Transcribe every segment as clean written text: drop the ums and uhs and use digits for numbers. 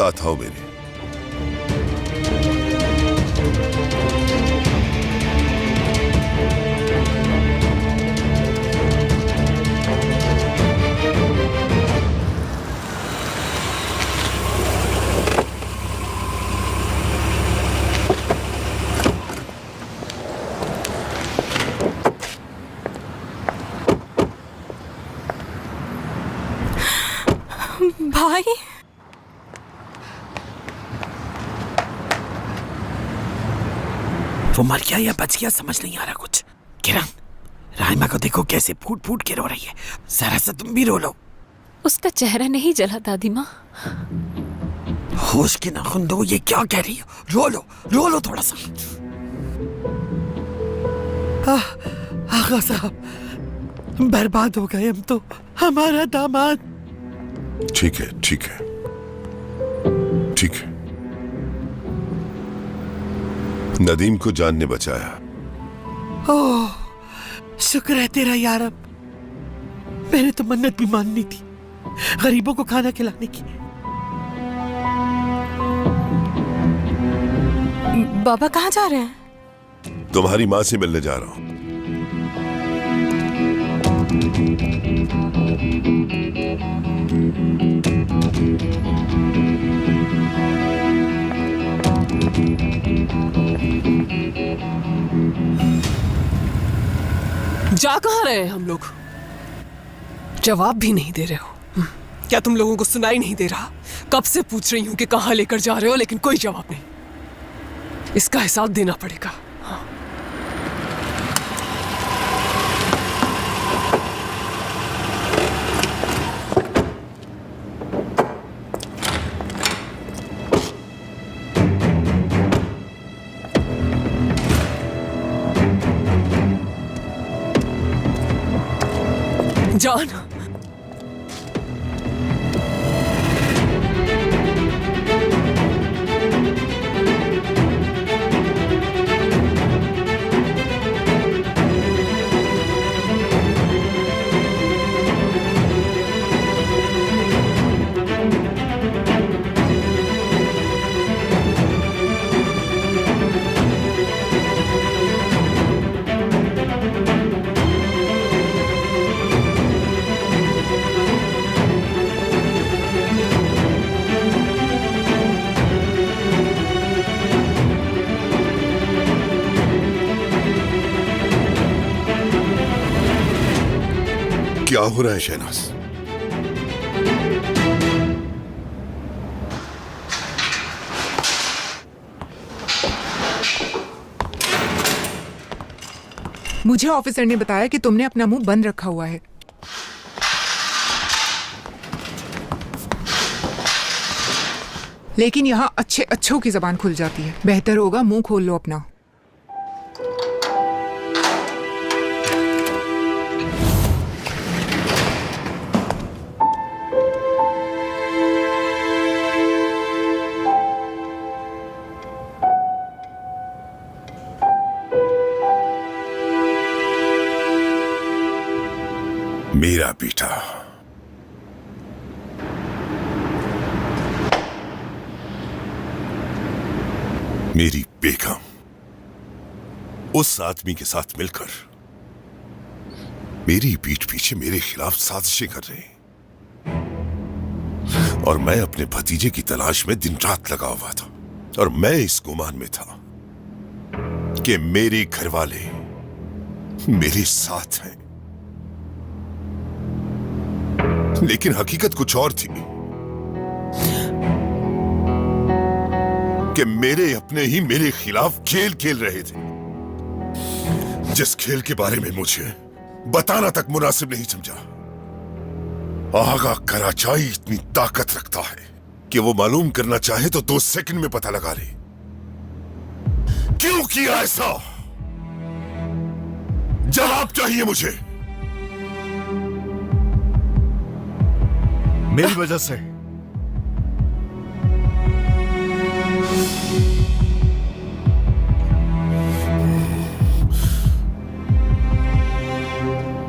साथ आओ मेरे। भाई, वो मर गया या बच गया समझ नहीं आ रहा कुछ। किरण, राइमा को देखो कैसे फूट फूट के रो रही है। जरा सा तुम भी रो लो। उसका चेहरा नहीं जला दादी माँ। होश के नाखून दो। ये क्या कह रही हो? रो लो थोड़ा सा। आगा साहब, बर्बाद हो गए हम तो। हमारा दामाद। ठीक है, ठीक है, ठीक है। नदीम को जान ने बचाया। ओह, शुक्र है तेरा यार। अब मैंने तो मन्नत भी माननी थी, गरीबों को खाना खिलाने की। बाबा कहाँ जा रहे हैं? तुम्हारी माँ से मिलने जा रहा हूं। जा कहाँ रहे हैं हम लोग? जवाब भी नहीं दे रहे हो। क्या तुम लोगों को सुनाई नहीं दे रहा? कब से पूछ रही हूं कि कहाँ लेकर जा रहे हो, लेकिन कोई जवाब नहीं। इसका हिसाब देना पड़ेगा। जान, क्या हो रहा है शहनाज? मुझे ऑफिसर ने बताया कि तुमने अपना मुंह बंद रखा हुआ है। लेकिन यहाँ अच्छों की जबान खुल जाती है। बेहतर होगा मुंह खोल लो अपना। मेरा बेटा मेरी बेगम उस आदमी के साथ मिलकर मेरी पीठ पीछे मेरे खिलाफ साजिशें कर रहे हैं, और मैं अपने भतीजे की तलाश में दिन रात लगा हुआ था। और मैं इस गुमान में था कि मेरे घर वाले मेरे साथ हैं, लेकिन हकीकत कुछ और थी कि मेरे अपने ही मेरे खिलाफ खेल खेल रहे थे, जिस खेल के बारे में मुझे बताना तक मुनासिब नहीं समझा। आगा कराचाई इतनी ताकत रखता है कि वो मालूम करना चाहे तो 2 सेकंड में पता लगा ले। क्यों किया ऐसा? जवाब चाहिए मुझे। मेरी वजह से।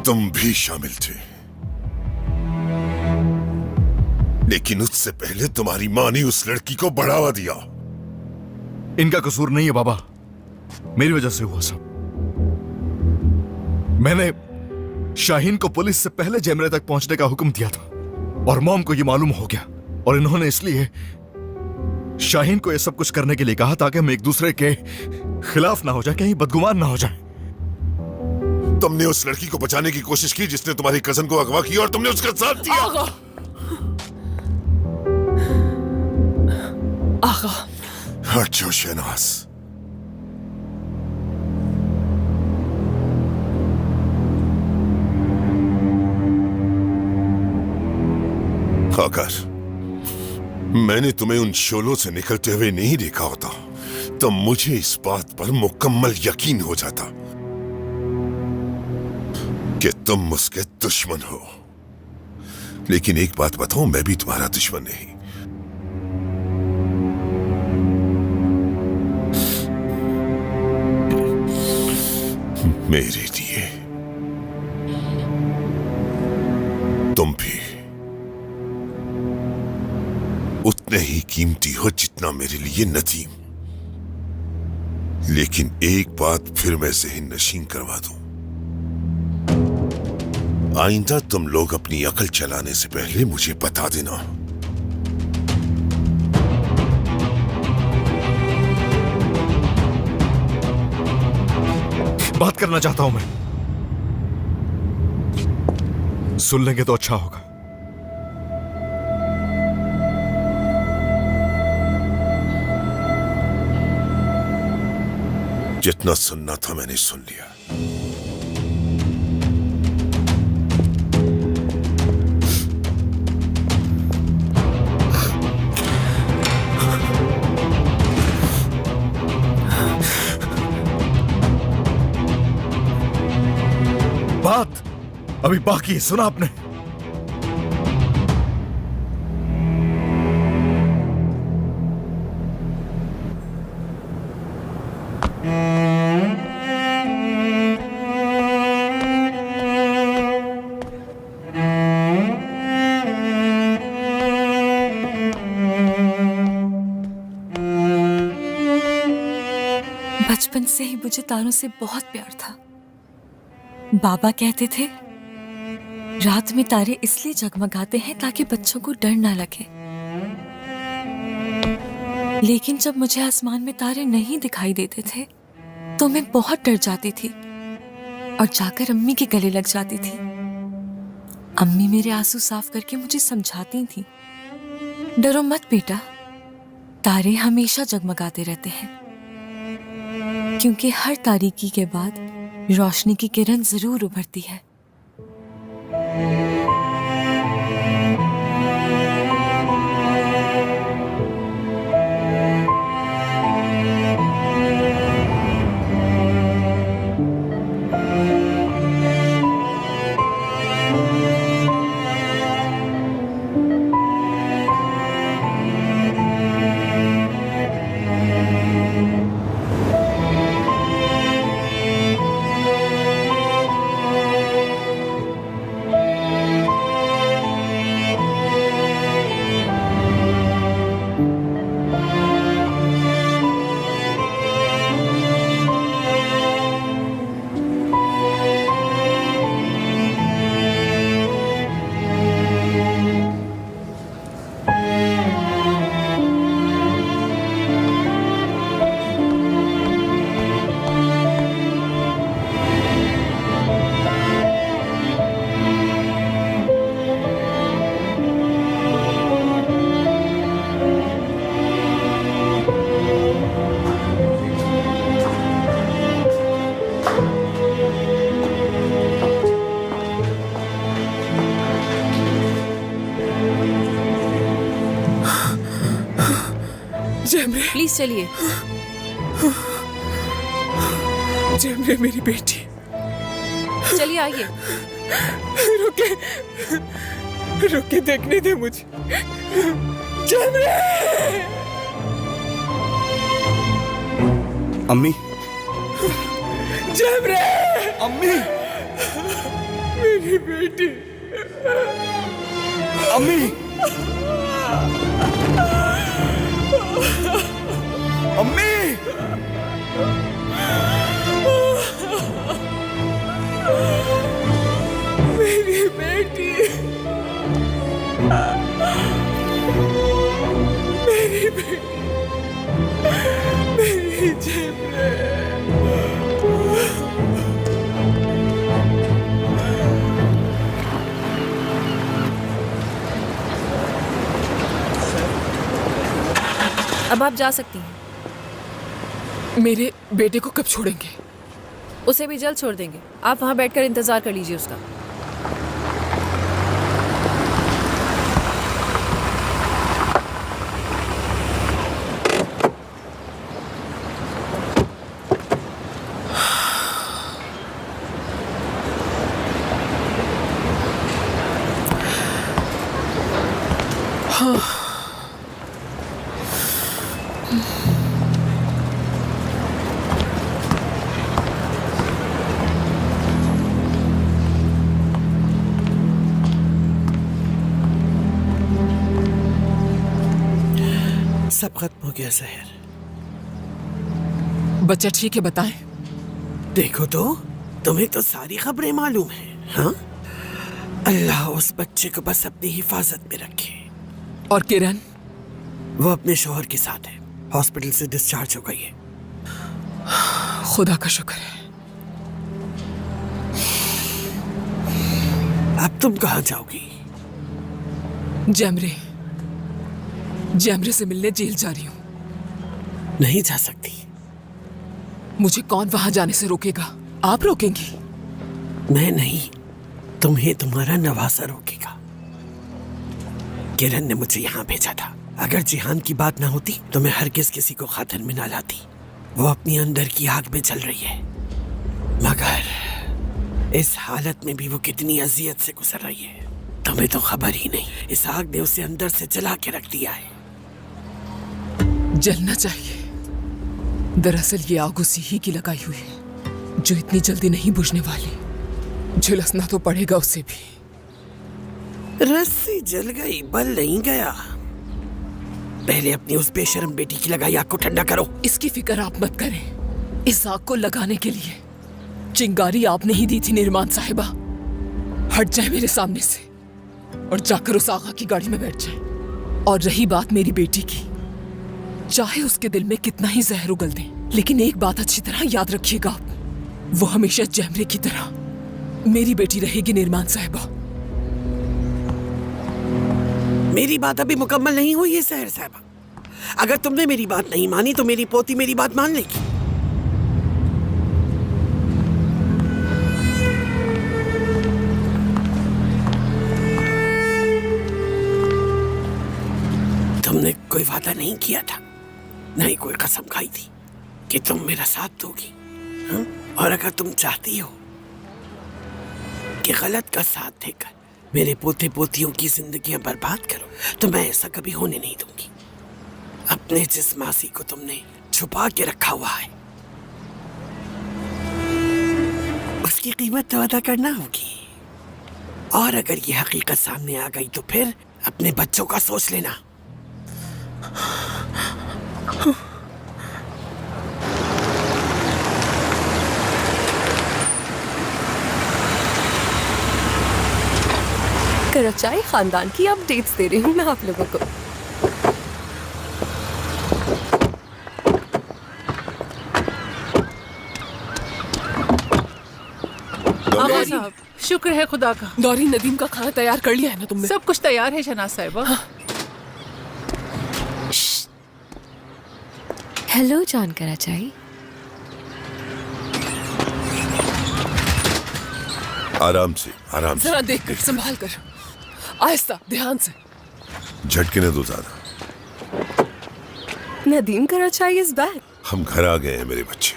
तुम भी शामिल थे, लेकिन उससे पहले तुम्हारी माँ ने उस लड़की को बढ़ावा दिया। इनका कसूर नहीं है बाबा, मेरी वजह से हुआ सब। मैंने शाहीन को पुलिस से पहले जैमरे तक पहुंचने का हुक्म दिया था और मॉम को यह मालूम हो गया, और इन्होंने इसलिए शाहीन को यह सब कुछ करने के लिए कहा ताकि हम एक दूसरे के खिलाफ ना हो जाए, कहीं बदगुमान ना हो जाए। तुमने उस लड़की को बचाने की कोशिश की जिसने तुम्हारी कजन को अगवा किया, और तुमने उसका साथ दिया। आगा, हट जाओ शहनाज। अगर मैंने तुम्हें उन शोलों से निकलते हुए नहीं देखा होता तो मुझे इस बात पर मुकम्मल यकीन हो जाता कि तुम उसके दुश्मन हो। लेकिन एक बात बताऊं, मैं भी तुम्हारा दुश्मन नहीं। मेरे लिए तुम भी उतने ही कीमती हो जितना मेरे लिए नदीम। लेकिन एक बात फिर मैं ज़हन नशीन करवा दूं, आइंदा तुम लोग अपनी अकल चलाने से पहले मुझे बता देना। बात करना चाहता हूं मैं, सुन लेंगे तो अच्छा होगा। जितना सुनना था मैंने सुन लिया। बात अभी बाकी है, सुना आपने? बचपन से ही मुझे तारों से बहुत प्यार था। बाबा कहते थे रात में तारे इसलिए जगमगाते हैं ताकि बच्चों को डर ना लगे। लेकिन जब मुझे आसमान में तारे नहीं दिखाई देते थे तो मैं बहुत डर जाती थी और जाकर अम्मी के गले लग जाती थी। अम्मी मेरे आंसू साफ करके मुझे समझाती थी, डरो मत बेटा, तारे हमेशा जगमगाते रहते हैं, क्योंकि हर तारीकी के बाद रोशनी की किरण जरूर उभरती है। प्लीज चलिए। जैमरे मेरी बेटी, चलिए आइए। रुके रुके, देखने दे मुझे। जैमरे! अम्मी, जैमरे! अम्मी, मेरी बेटी, अम्मी, अम्मी मेरी बेटी, मेरी बेटी, मेरी जेमरे। अब आप जा सकती हैं। मेरे बेटे को कब छोड़ेंगे? उसे भी जल्द छोड़ देंगे। आप वहाँ बैठकर इंतजार कर लीजिए उसका। सब खत्म हो गया जहर। बच्चा ठीक है, बताएं। देखो तो, तुम्हें तो सारी खबरें मालूम हैं, हाँ? अल्लाह उस बच्चे को बस अपनी हिफाजत में रखे। और किरण? वो अपने शौहर के साथ है, हॉस्पिटल से डिस्चार्ज हो गई है। खुदा का शुक्र है। अब तुम कहाँ जाओगी? जैमरे, जैमरे से मिलने जेल जा रही हूँ। नहीं जा सकती। मुझे कौन वहां जाने से रोकेगा? आप रोकेंगी? मैं नहीं, तुम्हें तुम्हारा नवासा रोकेगा। किरण ने मुझे यहाँ भेजा था। अगर जिहान की बात ना होती तो मैं हरगिज किसी को खातिर में ना लाती। वो अपनी अंदर की आग में जल रही है, मगर इस हालत में भी वो कितनी अजियत से गुजर रही है तुम्हें तो खबर ही नहीं। इस आग ने उसे अंदर से जला के रख दिया है। जलना चाहिए। दरअसल ये आग उसी ही की लगाई हुई है जो इतनी जल्दी नहीं बुझने वाली। झुलसना तो पड़ेगा उसे भी। रस्सी जल गई, बल नहीं गया। पहले अपनी उस बेशर्म बेटी की लगाई आग को ठंडा करो। इसकी फिक्र आप मत करें। इस आग को लगाने के लिए चिंगारी आपने ही दी थी निर्माण साहिबा। हट जाए मेरे सामने से और जाकर उस आगा की गाड़ी में बैठ जाए। और रही बात मेरी बेटी की, चाहे उसके दिल में कितना ही जहर उगल दे, लेकिन एक बात अच्छी तरह याद रखिएगा आप, वो हमेशा जैमरे की तरह मेरी बेटी रहेगी निर्माण साहिबा। मेरी बात अभी मुकम्मल नहीं हुई है सहर साहिबा। अगर तुमने मेरी बात नहीं मानी तो मेरी पोती मेरी बात मान लेगी। तुमने कोई वादा नहीं किया था, नहीं कोई कसम खाई थी कि तुम मेरा साथ दोगी, हाँ? और अगर तुम चाहती हो कि गलत का साथ देकर मेरे पोते पोतियों की जिंदगियां बर्बाद करो तो मैं ऐसा कभी होने नहीं दूंगी। अपने जिस मासी को तुमने छुपा के रखा हुआ है उसकी कीमत तो अदा करना होगी। और अगर ये हकीकत सामने आ गई तो फिर अपने बच्चों का सोच लेना। कराचाई खानदान की अपडेट्स दे रही हूँ मैं आप लोगों को। आगा साहब, शुक्र है खुदा का। दौरी नदीम का खाना तैयार कर लिया है ना तुमने? सब कुछ तैयार है शनाज साहिबा। हेलो जान कराचाई। आराम से, आराम से। जरा देख कर, संभाल कर, आहिस्ता, ध्यान से। झटके न दो ज्यादा। Nadeem Karachai is back. हम घर आ गए हैं मेरे बच्चे।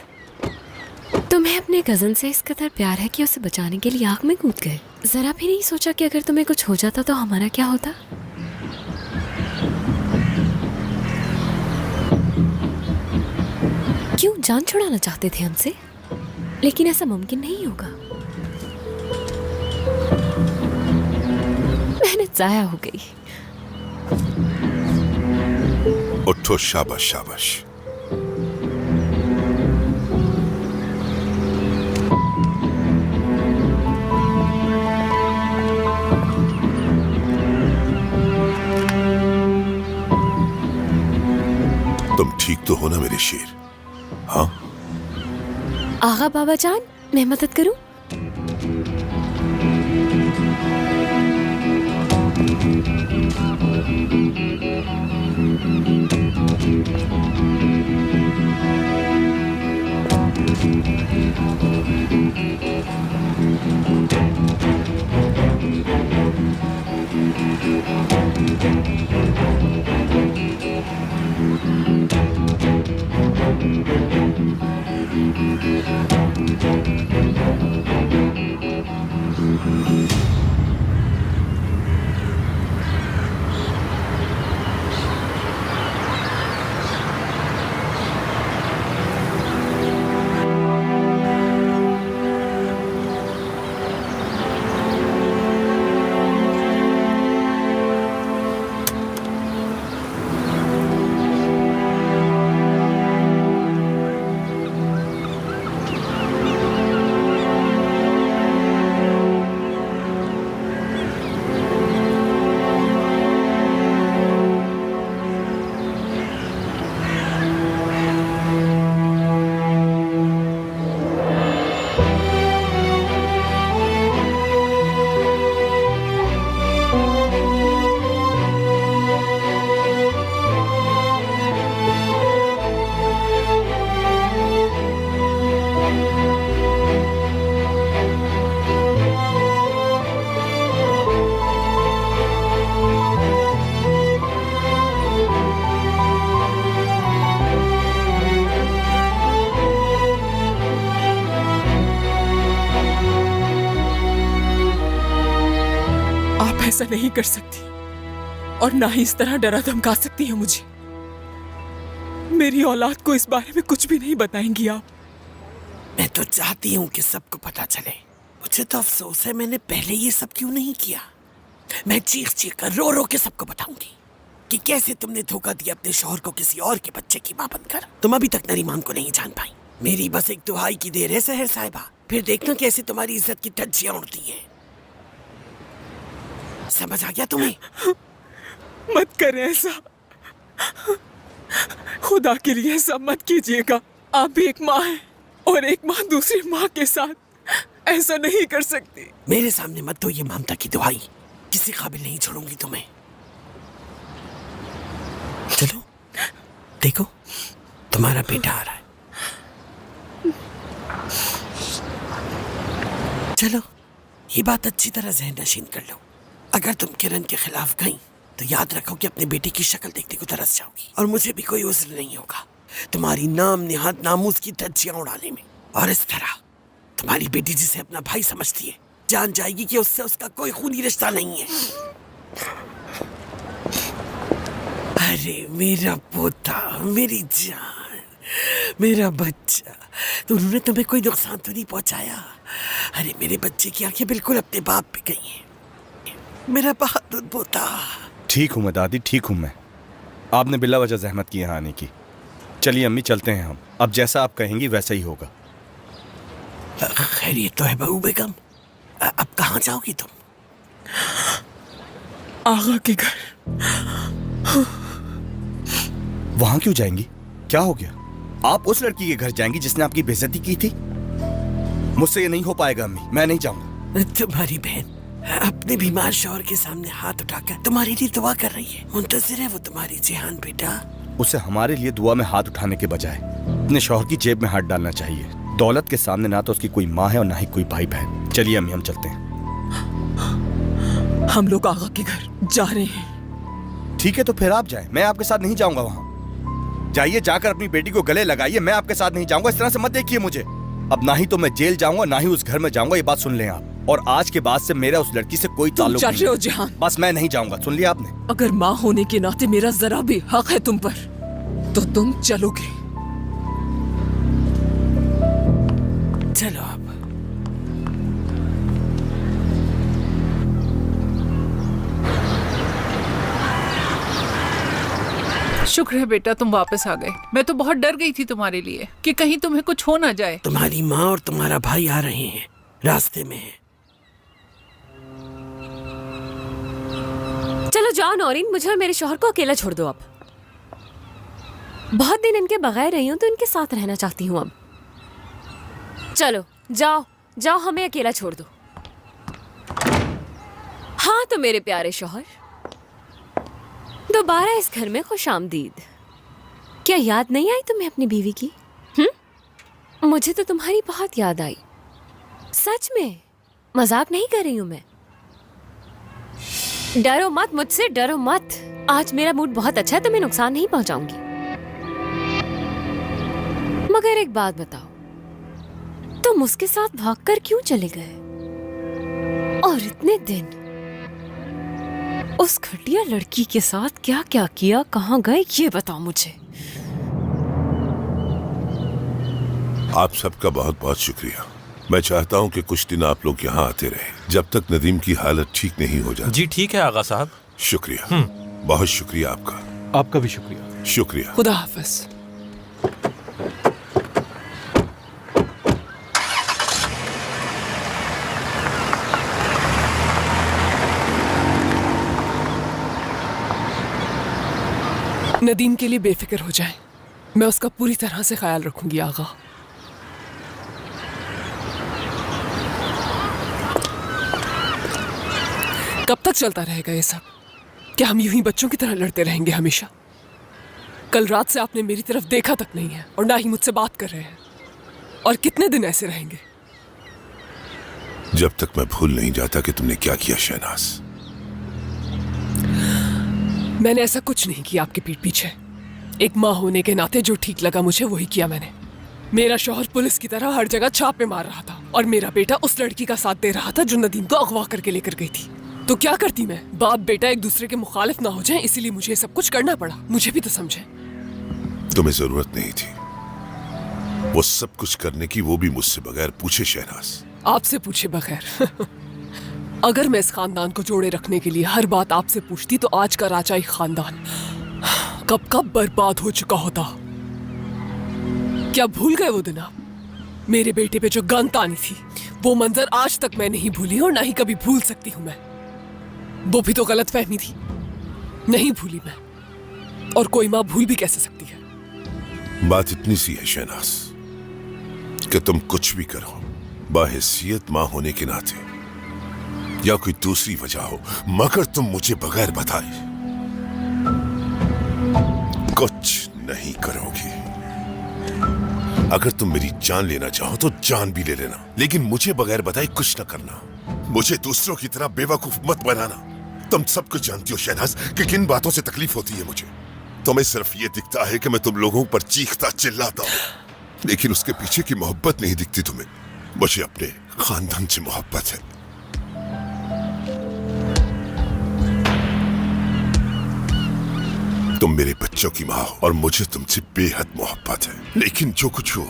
तुम्हें अपने कजन से इस कदर प्यार है कि उसे बचाने के लिए आग में कूद गए। जरा भी नहीं सोचा कि अगर तुम्हें कुछ हो जाता तो हमारा क्या होता? क्यों जान छुड़ाना चाहते थे हमसे? लेकिन ऐसा मुमकिन नहीं होगा। मेहनत जाया हो गई। उठो, शाबाश शाबाश। तुम ठीक तो हो ना मेरे शेर? हाँ, आगा बाबा जान, मैं मदद करूं? आप ऐसा नहीं कर सकती और ना ही इस तरह डरा धमका सकती है मुझे। मेरी औलाद को इस बारे में कुछ भी नहीं बताएंगी आप। मैं तो चाहती हूँ कि सबको पता चले। मुझे तो अफसोस है मैंने पहले ये सब क्यों नहीं किया। मैं चीख चीख कर रो रो के सबको बताऊंगी कि कैसे तुमने धोखा दिया अपने शौहर को किसी और के बच्चे की मां बनकर। तुम अभी तक नरीमान को नहीं जान पाई। मेरी बस एक दुहाई की देर है सहर साहिबा, फिर देखना कैसे तुम्हारी इज्जत की धज्जियां उड़ती हैं। समझ आ गया तुम्हें? मत करें ऐसा, खुदा के लिए ऐसा मत कीजिएगा। आप भी एक माँ हैं और एक माँ दूसरी माँ के साथ ऐसा नहीं कर सकती। मेरे सामने मत दो ये ममता की दुहाई, किसी काबिल नहीं छोड़ूंगी तुम्हें। चलो देखो तुम्हारा बेटा आ रहा है। चलो ये बात अच्छी तरह जहन नशीन कर लो। अगर तुम किरण के खिलाफ गई तो याद रखो कि अपने बेटे की शक्ल देखने को तरस जाओगी और मुझे भी कोई उज़्र नहीं होगा तुम्हारी नाम निहाद नामूस की धज्जियां उड़ाने में। और इस तरह तुम्हारी बेटी जिसे अपना भाई समझती है जान जाएगी कि उससे उसका कोई खूनी रिश्ता नहीं है। अरे मेरा पोता, मेरी जान, मेरा बच्चा, तो उन्होंने तुम्हें कोई नुकसान तो नहीं पहुंचाया? अरे मेरे बच्चे की आंखें बिल्कुल अपने बाप पे गई हैं। मेरा बहादुर पोता। ठीक हूँ मैं दादी, ठीक हूँ मैं। आपने बिला वजह जहमत की यहाँ आने की। चलिए अम्मी चलते हैं हम। अब जैसा आप कहेंगी वैसा ही होगा। खैरियत तो है बहू बेगम। अब कहाँ जाओगी तुम? आगा के घर। वहां क्यों जाएंगी? क्या हो गया? आप उस लड़की के घर जाएंगी जिसने आपकी बेइज्जती की थी? मुझसे ये नहीं हो पाएगा अम्मी, मैं नहीं जाऊंगा। तुम्हारी बहन अपने बीमार शौहर के सामने हाथ उठाकर तुम्हारे लिए दुआ कर रही है। मुंतजिर है वो तुम्हारी जिहान बेटा। उसे हमारे लिए दुआ में हाथ उठाने के बजाय अपने शौहर की जेब में हाथ डालना चाहिए। दौलत के सामने ना तो उसकी कोई माँ है और ना ही कोई भाई बहन। चलिए अम्मी हम चलते हैं। हम लोग आगा के घर जा रहे हैं। ठीक है तो फिर आप जाएं, मैं आपके साथ नहीं जाऊंगा। वहां जाइए, जाकर अपनी बेटी को गले लगाइए। मैं आपके साथ नहीं जाऊंगा। इस तरह से मत देखिए मुझे। अब ना ही तो मैं जेल जाऊंगा ना ही उस घर में जाऊंगा। ये बात सुन लें आप। और आज के बाद से मेरा उस लड़की से कोई ताल्लुक नहीं। चल रहे हो जहान? बस मैं नहीं जाऊंगा। सुन लिया आपने? अगर माँ होने के नाते मेरा जरा भी हक है तुम पर तो तुम चलोगे। चलो अब। शुक्र है बेटा तुम वापस आ गए। मैं तो बहुत डर गई थी तुम्हारे लिए कि कहीं तुम्हें कुछ हो ना जाए। तुम्हारी माँ और तुम्हारा भाई आ रहे हैं, रास्ते में हैं। चलो जाओ नौरीन, मुझे और मेरे शौहर को अकेला छोड़ दो अब। बहुत दिन इनके बगैर रही हूं तो इनके साथ रहना चाहती हूँ अब। चलो जाओ जाओ, हमें अकेला छोड़ दो। हाँ तो मेरे प्यारे शौहर, दोबारा इस घर में खुशामदीद। क्या याद नहीं आई तुम्हें अपनी बीवी की? मुझे तो तुम्हारी बहुत याद आई, सच में, मजाक नहीं कर रही हूं मैं। डरो मत मुझसे, डरो मत। आज मेरा मूड बहुत अच्छा है, तुम्हें नुकसान नहीं पहुंचाऊंगी। मगर एक बात बताओ, तुम उसके साथ भागकर क्यों चले गए? और इतने दिन उस घटिया लड़की के साथ क्या क्या किया, कहाँ गए, ये बताओ मुझे। आप सबका बहुत बहुत शुक्रिया। मैं चाहता हूं कि कुछ दिन आप लोग यहाँ आते रहे जब तक नदीम की हालत ठीक नहीं हो जाती। जी ठीक है आगा साहब। शुक्रिया, बहुत शुक्रिया आपका। आपका भी शुक्रिया। शुक्रिया। खुदा हाफिज। नदीम के लिए बेफिक्र हो जाए, मैं उसका पूरी तरह से ख्याल रखूंगी आगा। कब तक चलता रहेगा ये सब? क्या हम यूं ही बच्चों की तरह लड़ते रहेंगे हमेशा? कल रात से आपने मेरी तरफ देखा तक नहीं है और ना ही मुझसे बात कर रहे हैं। और कितने दिन ऐसे रहेंगे? जब तक मैं भूल नहीं जाता कि तुमने क्या किया शहनाज। मैंने ऐसा कुछ नहीं किया आपके पीठ पीछे। एक माँ होने के नाते जो ठीक लगा मुझे वही किया मैंने। मेरा शौहर पुलिस की तरह हर जगह छापे मार रहा था और मेरा बेटा उस लड़की का साथ दे रहा था जो नदीम को अगवा करके लेकर गई थी। तो क्या करती मैं? बाप बेटा एक दूसरे के मुखालिफ ना हो जाएं, इसीलिए मुझे ये सब कुछ करना पड़ा। मुझे भी तो समझे। तुम्हें जरूरत नहीं थी वो सब कुछ करने की, वो भी मुझसे बगैर पूछे शहनाज। आपसे पूछे बगैर? अगर मैं इस खानदान को जोड़े रखने के लिए हर बात आपसे पूछती तो आज का राजाई खानदान कब कब बर्बाद हो चुका होता। क्या भूल गए वो दिन आप? मेरे बेटे पे जो गन तानी थी, वो मंजर आज तक मैं नहीं भूली और ना ही कभी भूल सकती हूं मैं। वो भी तो गलत फहमी थी, नहीं भूली मैं। और कोई माँ भूल भी कैसे सकती है? बात इतनी सी है शहनाज कि तुम कुछ भी करो, बाहैसियत माँ होने के नाते या कोई दूसरी वजह हो, मगर तुम मुझे बगैर बताए कुछ नहीं करोगी। अगर तुम मेरी जान लेना चाहो तो जान भी ले लेना, लेकिन मुझे बगैर बताए कुछ न करना। मुझे दूसरों की तरह बेवकूफ मत बनाना। तुम सब कुछ जानती हो शहनाज कि किन बातों से तकलीफ होती है मुझे। तुम्हें सिर्फ ये दिखता है कि मैं तुम लोगों पर चीखता चिल्लाता हूं, लेकिन उसके पीछे की मोहब्बत नहीं दिखती तुम्हें। मुझे अपने खानदान से मोहब्बत है। तुम मेरे बच्चों की माँ हो और मुझे तुमसे बेहद मोहब्बत है। लेकिन जो कुछ हो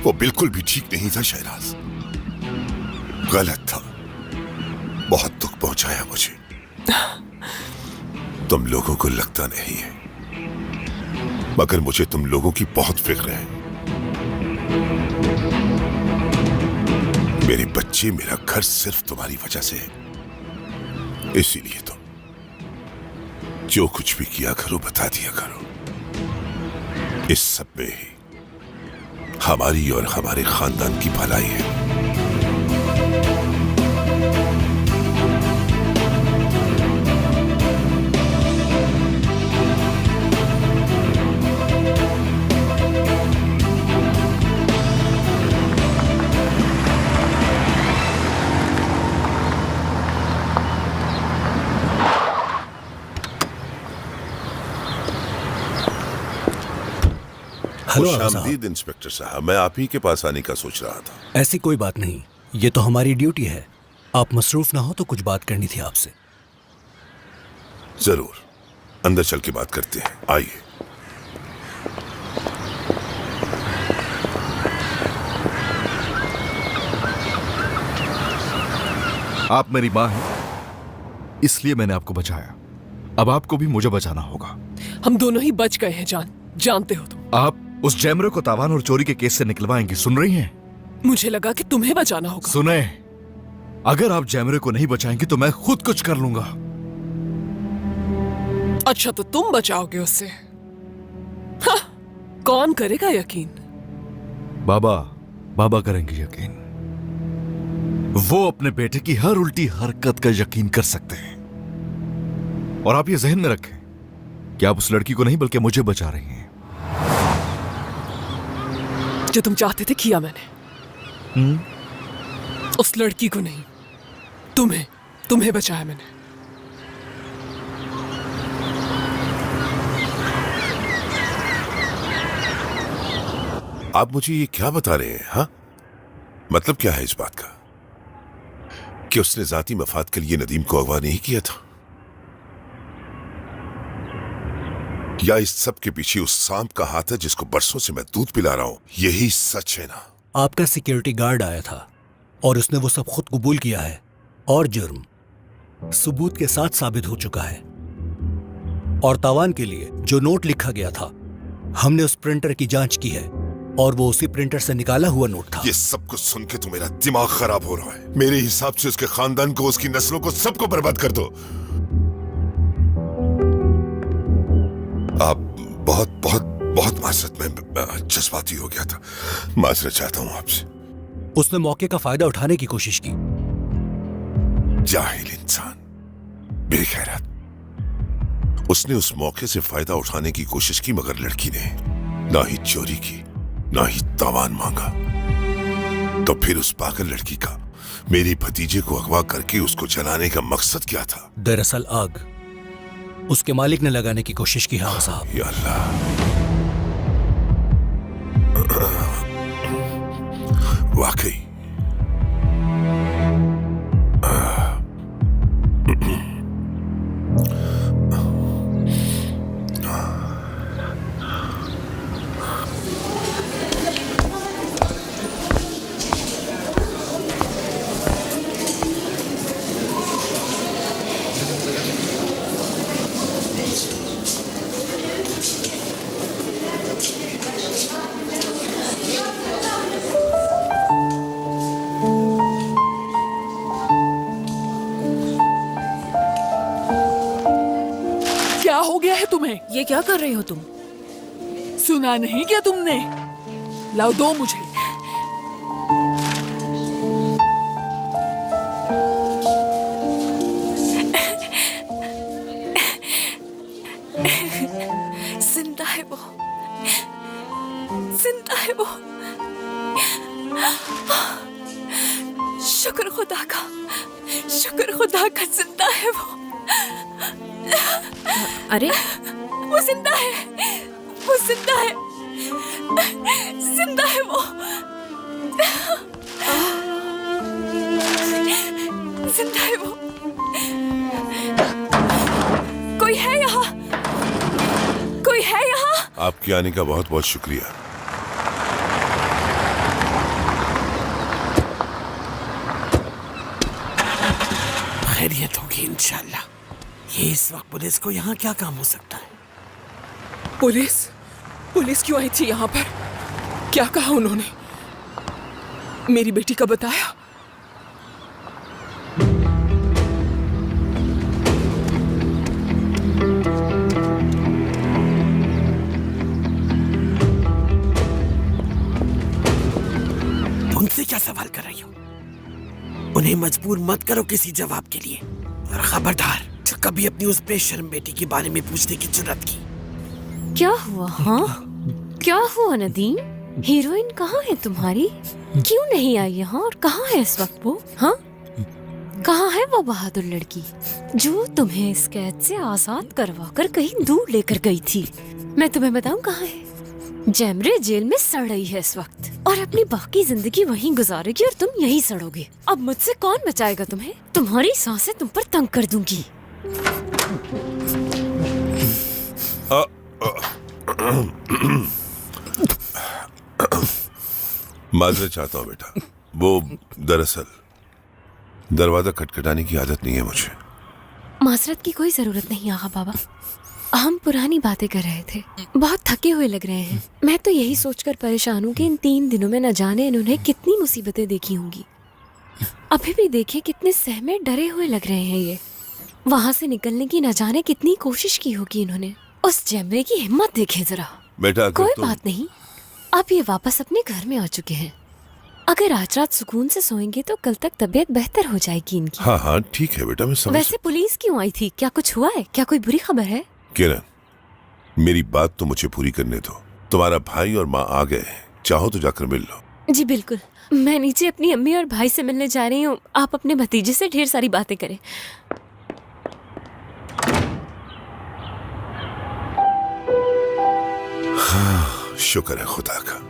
वो बिल्कुल भी ठीक नहीं था शहनाज, गलत था, बहुत दुख पहुंचाया मुझे। तुम लोगों को लगता नहीं है, मगर मुझे तुम लोगों की बहुत फिक्र है। मेरे बच्चे, मेरा घर सिर्फ तुम्हारी वजह से है। इसीलिए तुम जो कुछ भी किया करो बता दिया करो। इस सब में ही हमारी और हमारे खानदान की भलाई है। खुशामदीद इंस्पेक्टर साहब, मैं आप ही के पास आने का सोच रहा था। ऐसी कोई बात नहीं, ये तो हमारी ड्यूटी है। आप मसरूफ ना हो तो कुछ बात करनी थी आपसे। जरूर, अंदर चल के बात करते हैं, आइए। आप मेरी माँ हैं, इसलिए मैंने आपको बचाया। अब आपको भी मुझे बचाना होगा। हम दोनों ही बच गए हैं जान, जानते हो तुम। आप उस जैमरे को तावान और चोरी के केस से निकलवाएंगी, सुन रही हैं? मुझे लगा कि तुम्हें बचाना होगा। सुने, अगर आप जैमरे को नहीं बचाएंगी तो मैं खुद कुछ कर लूंगा। अच्छा तो तुम बचाओगे उससे? हाँ, कौन करेगा यकीन? बाबा करेंगे यकीन। वो अपने बेटे की हर उल्टी हरकत का यकीन कर सकते हैं। और आप ये जहन में रखें कि आप उस लड़की को नहीं बल्कि मुझे बचा रही हैं। जो तुम चाहते थे किया मैंने। उस लड़की को नहीं, तुम्हें बचाया मैंने। आप मुझे ये क्या बता रहे हैं? हाँ, मतलब क्या है इस बात का कि उसने जाती मफाद के लिए नदीम को अगवा नहीं किया था? या इस सब के पीछे उस सांप का हाथ है जिसको बरसों से मैं दूध पिला रहा हूं? यही सच है ना? आपका सिक्योरिटी गार्ड आया था और उसने वो सब खुद कबूल किया है और जुर्म सबूत के साथ साबित हो चुका है। और तावान के लिए जो नोट लिखा गया था, हमने उस प्रिंटर की जांच की है और वो उसी प्रिंटर से निकाला हुआ नोट था। ये सब कुछ सुन के तो मेरा दिमाग खराब हो रहा है। मेरे हिसाब से उसके खानदान को, उसकी नस्लों को, सबको बर्बाद कर दो। आप बहुत बहुत बहुत माजरत, में जज्बाती हो गया था, माजरत चाहता हूं आपसे। उसने मौके का फायदा उठाने की कोशिश की। जाहिल इंसान, बेखैरत। उसने उस मौके से फायदा उठाने की कोशिश की, मगर लड़की ने ना ही चोरी की ना ही तावान मांगा। तो फिर उस पागल लड़की का मेरे भतीजे को अगवा करके उसको जलाने का मकसद क्या था? दरअसल आग उसके मालिक ने लगाने की कोशिश की। हाँ साहब। या अल्लाह, वाकई क्या हो गया है तुम्हें? ये क्या कर रही हो तुम? सुना नहीं क्या तुमने? लाओ दो मुझे। जिंदा है वो, जिंदा है वो। शुक्र खुदा का, शुक्र खुदा का, जिंदा है वो। अरे वो जिंदा है, वो जिंदा है, जिंदा है वो। जिंदा है वो। कोई है यहाँ? कोई है यहाँ? आपके आने का बहुत बहुत शुक्रिया। खैरियत होगी इंशाल्लाह। ये इस वक्त पुलिस को यहाँ क्या काम हो सकता है? पुलिस क्यों आई थी यहाँ पर? क्या कहा उन्होंने? मेरी बेटी का बताया? उनसे क्या सवाल कर रही हो? उन्हें मजबूर मत करो किसी जवाब के लिए। और खबरदार, जो कभी अपनी उस बेशर्म बेटी के बारे में पूछने की जुर्रत की। क्या हुआ? हाँ, क्या हुआ नदीम? हीरोइन कहाँ है तुम्हारी? क्यों नहीं आई यहाँ? और कहाँ है इस वक्त वो? हाँ, कहाँ है वो बहादुर लड़की जो तुम्हें इस कैद से आजाद करवाकर कहीं दूर लेकर गई थी? मैं तुम्हें बताऊं कहाँ है? जैमरे जेल में सड़ रही है इस वक्त और अपनी बाकी जिंदगी वहीं गुजारेगी और तुम यहीं सड़ोगे। अब मुझसे कौन बचाएगा तुम्हें? तुम्हारी सांसें तुम पर तंग कर दूंगी। माजरत चाहता हूँ बेटा, वो दरअसल दरवाजा खटखटाने की आदत नहीं है मुझे। माजरत की कोई जरूरत नहीं आगा बाबा। हम पुरानी बातें कर रहे थे। बहुत थके हुए लग रहे हैं। मैं तो यही सोचकर परेशान हूँ कि इन 3 दिनों में न जाने इन्होंने कितनी मुसीबतें देखी होंगी। अभी भी देखे कितने सहमे डरे हुए लग रहे हैं ये। वहाँ से निकलने की न जाने कितनी कोशिश की होगी इन्होंने। उस जैमरे की हिम्मत देखे जरा। बेटा कोई बात नहीं, अब ये वापस अपने घर में आ चुके हैं। अगर आज रात सुकून से सोएंगे तो कल तक तबीयत बेहतर हो जाएगी इनकी। हाँ हाँ ठीक है बेटा, मैं समझ। वैसे पुलिस क्यों आई थी? क्या कुछ हुआ है? क्या कोई बुरी खबर है? किरण, मेरी बात तो मुझे पूरी करने दो। तुम्हारा भाई और माँ आ गए हैं, चाहो तो जाकर मिल लो। जी बिल्कुल, मैं नीचे अपनी अम्मी और भाई से मिलने जा रही हूँ। आप अपने भतीजे से ढेर सारी बातें करें। हाँ, शुक्र है खुदा का।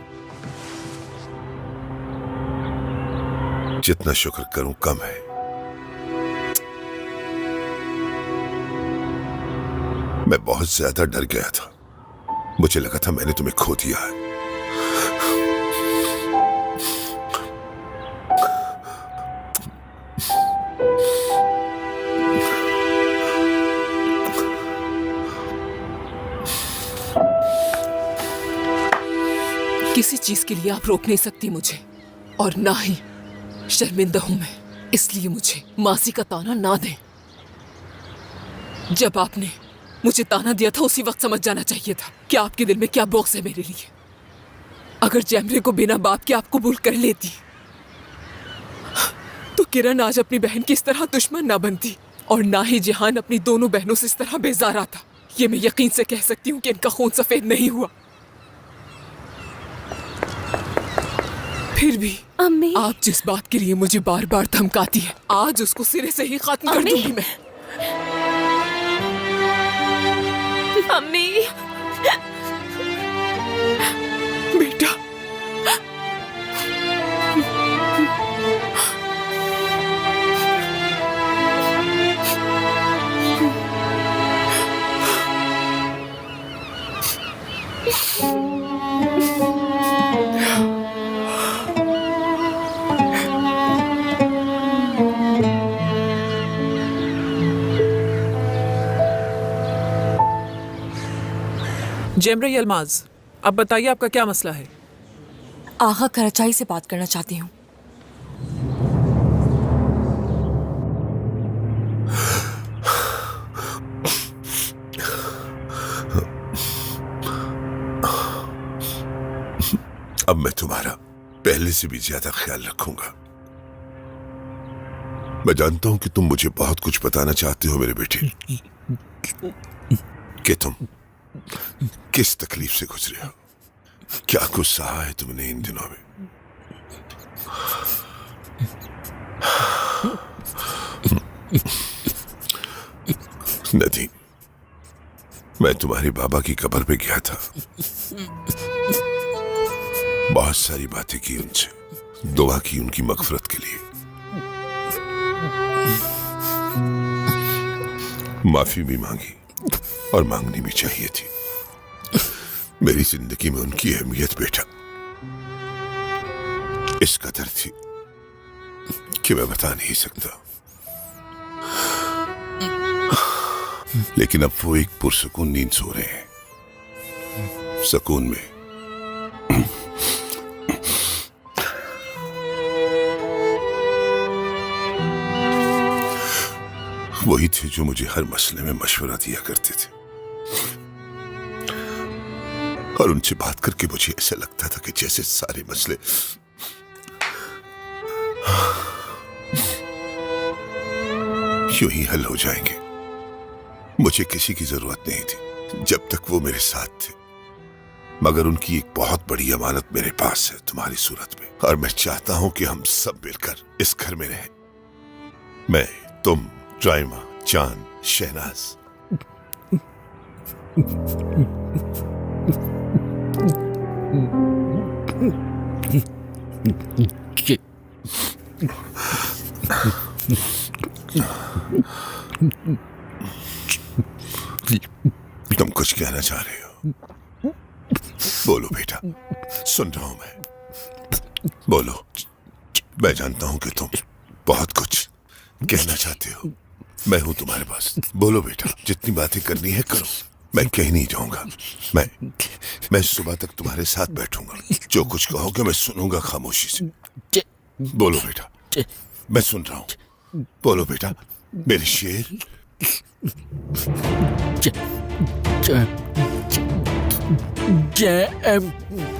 जितना शुक्र करूं कम है। मैं बहुत ज्यादा डर गया था। मुझे लगा था मैंने तुम्हें खो दिया है। किसी चीज के लिए आप रोक नहीं सकती मुझे, और ना ही शर्मिंदा हूं मैं। इसलिए मुझे मासी का ताना ना दें। जब आपने मुझे ताना दिया था उसी वक्त समझ जाना चाहिए था कि आपके दिल में क्या बोक्स है मेरे लिए। अगर जैमरे को बिना बाप के आप कबूल कर लेती तो किरण आज अपनी बहन की इस तरह दुश्मन ना बनती, और ना ही जिहान अपनी दोनों बहनों से इस तरह बेजारा था। ये मैं यकीन से कह सकती हूँ कि इनका खून सफेद नहीं हुआ। फिर भी अम्मी, आप जिस बात के लिए मुझे बार बार धमकाती है, आज उसको सिरे से ही खत्म कर दूंगी मैं। अम्मी, बेटा, जेमरे यलमाज, अब बताइए आपका क्या मसला है? आगा कराचाई से बात करना चाहती हूँ। अब मैं तुम्हारा पहले से भी ज्यादा ख्याल रखूंगा। मैं जानता हूं कि तुम मुझे बहुत कुछ बताना चाहते हो मेरे बेटे, कि तुम किस तकलीफ से गुजरे हो, क्या कुछ सहा है तुमने इन दिनों में। नदीम, मैं तुम्हारे बाबा की कब्र पे गया था। बहुत सारी बातें की उनसे, दुआ की उनकी मगफरत के लिए, माफी भी मांगी और मांगनी भी चाहिए थी। मेरी जिंदगी में उनकी अहमियत बेटा इस कदर थी कि मैं बता नहीं सकता। लेकिन अब वो एक पुरसुकून नींद सो रहे हैं, सुकून में। वही थे जो मुझे हर मसले में मशवरा दिया करते थे, और उनसे बात करके मुझे ऐसा लगता था कि जैसे सारे मसले यूं ही हल हो जाएंगे। मुझे किसी की जरूरत नहीं थी जब तक वो मेरे साथ थे, मगर उनकी एक बहुत बड़ी अमानत मेरे पास है तुम्हारी सूरत में, और मैं चाहता हूं कि हम सब मिलकर इस घर में रहें। मैं, तुम, राइमा, चांद, शहनाज। तुम कुछ कहना चाह रहे हो? बोलो बेटा, सुन रहा हूं मैं। बोलो, मैं जानता हूं कि तुम बहुत कुछ कहना चाहते हो। मैं हूं तुम्हारे पास। बोलो बेटा, जितनी बातें करनी है करो। मैं कहीं नहीं जाऊंगा। मैं सुबह तक तुम्हारे साथ बैठूंगा। जो कुछ कहोगे मैं सुनूंगा खामोशी से। बोलो बेटा, मैं सुन रहा हूं। बोलो बेटा, मेरे शेर। जय